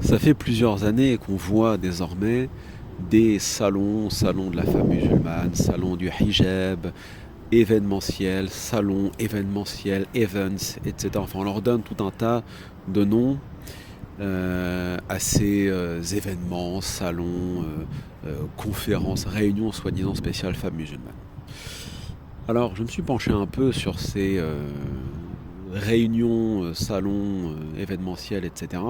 Ça fait plusieurs années qu'on voit désormais des salons de la femme musulmane, salons du hijab, événementiel, salons, événementiel, events, etc. Enfin, on leur donne tout un tas de noms à ces événements, salons, conférences, réunions soi-disant spéciales femmes musulmanes. Alors, je me suis penché un peu sur ces réunions, salons, événementiels, etc.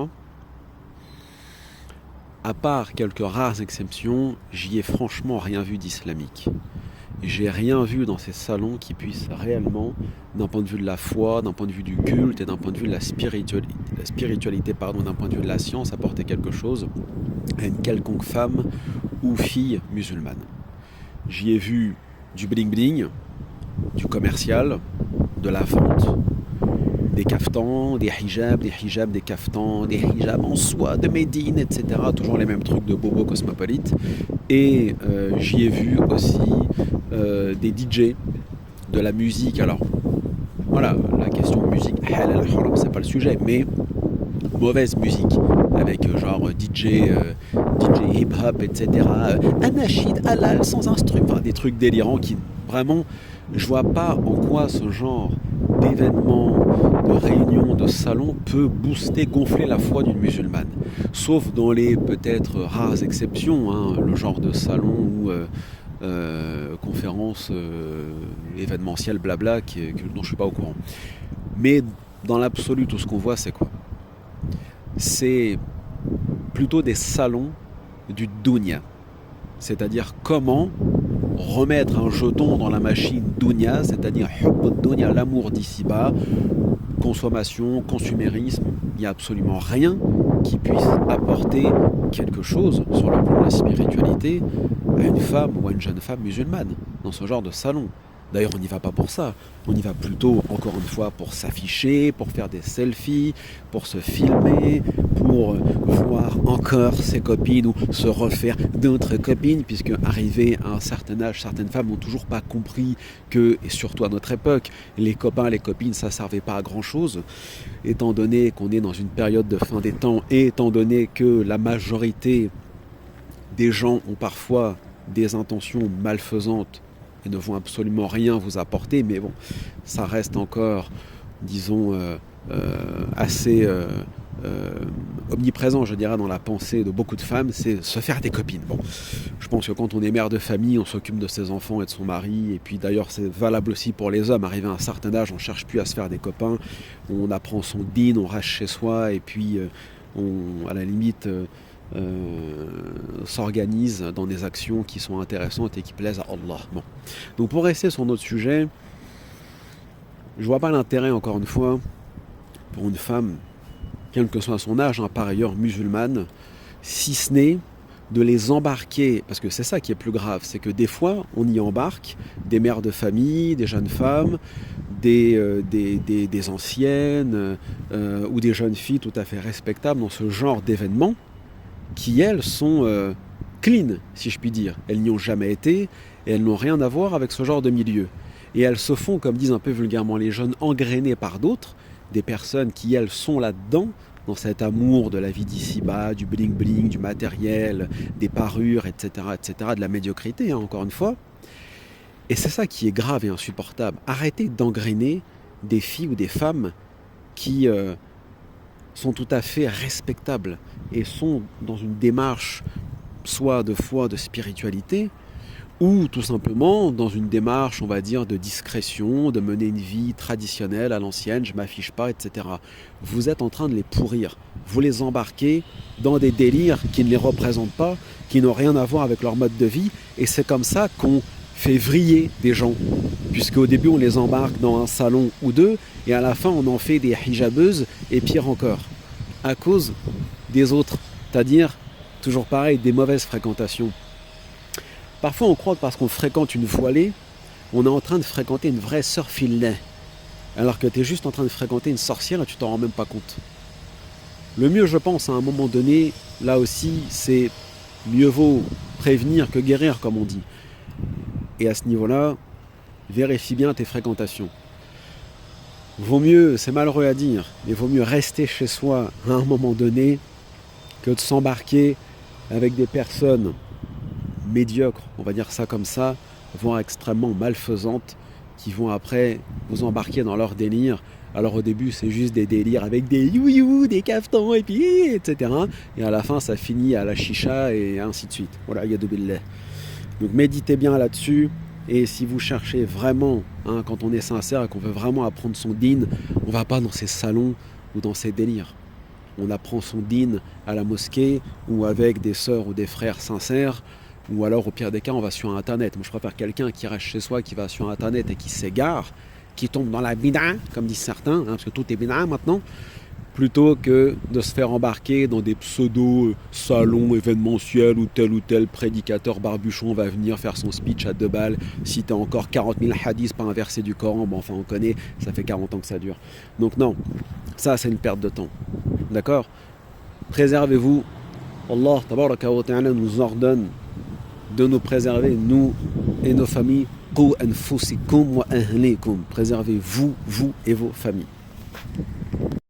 À part quelques rares exceptions, j'y ai franchement rien vu d'islamique. J'ai rien vu dans ces salons qui puissent réellement, d'un point de vue de la foi, d'un point de vue du culte et d'un point de vue de la spiritualité, d'un point de vue de la science, apporter quelque chose à une quelconque femme ou fille musulmane. J'y ai vu du bling bling, du commercial, de la vente, des caftans, des hijabs, des caftans, des hijabs en soie de Médine, etc. Toujours les mêmes trucs de bobo cosmopolite. Et j'y ai vu aussi des DJ, de la musique. Alors voilà, la question de musique, halal, haram, c'est pas le sujet, mais mauvaise musique, avec genre DJ hip-hop, etc. Anachid, halal, sans instru, enfin des trucs délirants qui vraiment, je vois pas en quoi ce genre d'événement, de réunion, de salon peut booster, gonfler la foi d'une musulmane. Sauf dans les peut-être rares exceptions, hein, le genre de salon ou conférence événementielle blabla dont je suis pas au courant. Mais dans l'absolu, tout ce qu'on voit, c'est quoi? C'est plutôt des salons du dunya. C'est-à-dire comment remettre un jeton dans la machine dunya, c'est-à-dire hubb dunya, l'amour d'ici-bas, consommation, consumérisme. Il n'y a absolument rien qui puisse apporter quelque chose sur le plan de la spiritualité à une femme ou à une jeune femme musulmane dans ce genre de salon. D'ailleurs, on n'y va pas pour ça. On y va plutôt, encore une fois, pour s'afficher, pour faire des selfies, pour se filmer, pour voir encore ses copines ou se refaire d'autres copines, puisque arrivé à un certain âge, certaines femmes n'ont toujours pas compris que, et surtout à notre époque, les copains, les copines, ça ne servait pas à grand-chose, étant donné qu'on est dans une période de fin des temps, et étant donné que la majorité des gens ont parfois des intentions malfaisantes et ne vont absolument rien vous apporter, mais bon, ça reste encore, disons, assez omniprésent, je dirais, dans la pensée de beaucoup de femmes, c'est se faire des copines. Bon, je pense que quand on est mère de famille, on s'occupe de ses enfants et de son mari, et puis d'ailleurs c'est valable aussi pour les hommes, arrivé à un certain âge, on ne cherche plus à se faire des copains, on apprend son din, on reste chez soi, et puis à la limite... s'organise dans des actions qui sont intéressantes et qui plaisent à Allah. Bon. Donc pour rester sur notre sujet, je vois pas l'intérêt, encore une fois, pour une femme, quel que soit son âge, par ailleurs musulmane, si ce n'est de les embarquer, parce que c'est ça qui est plus grave, c'est que des fois on y embarque des mères de famille, des jeunes femmes, des anciennes ou des jeunes filles tout à fait respectables dans ce genre d'événements qui, elles, sont clean, si je puis dire. Elles n'y ont jamais été, et elles n'ont rien à voir avec ce genre de milieu. Et elles se font, comme disent un peu vulgairement les jeunes, engrainer par d'autres, des personnes qui, elles, sont là-dedans, dans cet amour de la vie d'ici-bas, du bling-bling, du matériel, des parures, etc., de la médiocrité, hein, encore une fois. Et c'est ça qui est grave et insupportable. Arrêtez d'engrainer des filles ou des femmes qui... sont tout à fait respectables et sont dans une démarche soit de foi, de spiritualité, ou tout simplement dans une démarche, on va dire, de discrétion, de mener une vie traditionnelle à l'ancienne, je m'affiche pas, etc. Vous êtes en train de les pourrir. Vous les embarquez dans des délires qui ne les représentent pas, qui n'ont rien à voir avec leur mode de vie, et c'est comme ça qu'on fait vriller des gens, puisque au début on les embarque dans un salon ou deux, et à la fin on en fait des hijabeuses, et pire encore, à cause des autres, c'est-à-dire, toujours pareil, des mauvaises fréquentations. Parfois on croit que parce qu'on fréquente une voilée, on est en train de fréquenter une vraie sœur filée, alors que tu es juste en train de fréquenter une sorcière et tu t'en rends même pas compte. Le mieux, je pense, à un moment donné, là aussi, c'est mieux vaut prévenir que guérir, comme on dit. Et à ce niveau-là, vérifie bien tes fréquentations. Vaut mieux, c'est malheureux à dire, mais vaut mieux rester chez soi à un moment donné que de s'embarquer avec des personnes médiocres, on va dire ça comme ça, voire extrêmement malfaisantes, qui vont après vous embarquer dans leur délire. Alors au début c'est juste des délires avec des you-you, des cafetons et puis etc. Et à la fin ça finit à la chicha et ainsi de suite. Voilà, yadou billah. Donc méditez bien là-dessus. Et si vous cherchez vraiment, quand on est sincère et qu'on veut vraiment apprendre son dîn, on ne va pas dans ces salons ou dans ces délires. On apprend son dîn à la mosquée ou avec des sœurs ou des frères sincères, ou alors au pire des cas on va sur internet. Moi je préfère quelqu'un qui reste chez soi, qui va sur internet et qui s'égare, qui tombe dans la bid'a, comme disent certains, parce que tout est bid'a maintenant, plutôt que de se faire embarquer dans des pseudo-salons événementiels où tel prédicateur barbuchon va venir faire son speech à 2 balles, citer encore 40 000 hadiths par un verset du Coran. Bon, enfin on connaît, ça fait 40 ans que ça dure. Donc non, ça c'est une perte de temps. D'accord ? Préservez-vous. Allah tabaraka wa ta'ala nous ordonne de nous préserver, nous et nos familles. Qu anfusikum wa ahlikum. Préservez-vous, vous et vos familles.